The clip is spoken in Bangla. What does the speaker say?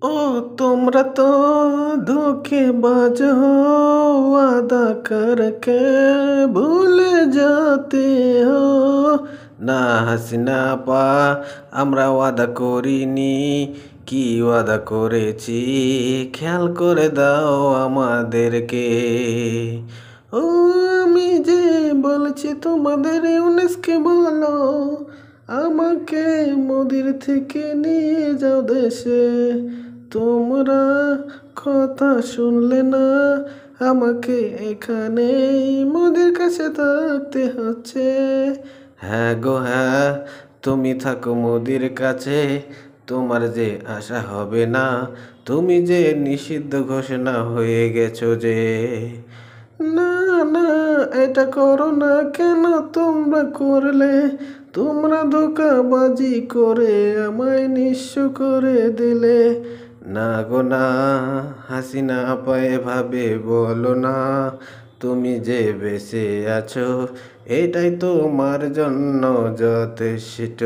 ओ तुमरा तो धोखेबाज हो, वादा करके भूल जाते हो। না হাসিনা আপা, আমরা ওয়াদা করিনি, কি ওয়াদা করেছি খেয়াল করে দাও আমাদেরকে। ও আমি যে বলেছি তোমাদের ইউনেস্কে বলো, আমাকে মোদির থেকে নিয়ে যাও দেশে। তোমরা কথা শুনলে না, আমাকে এখানেই মোদির কাছে থাকতে হচ্ছে। হ্যাঁ গো হ্যাঁ, তুমি থাকো মোদির কাছে, তোমার যে আশা হবে না, তুমি যে নিষিদ্ধ ঘোষণা হয়ে গেছো যে। না না, এটা করো না, কেন তোমরা করলে? তোমরা ধোঁকাবাজি করে আমায় নিঃস্ব করে দিলে। না গো না, হাসিনা আপা এভাবে বলো না, তুমি যে বেঁচে আছো এটাই তোমার জন্য যথেষ্ট।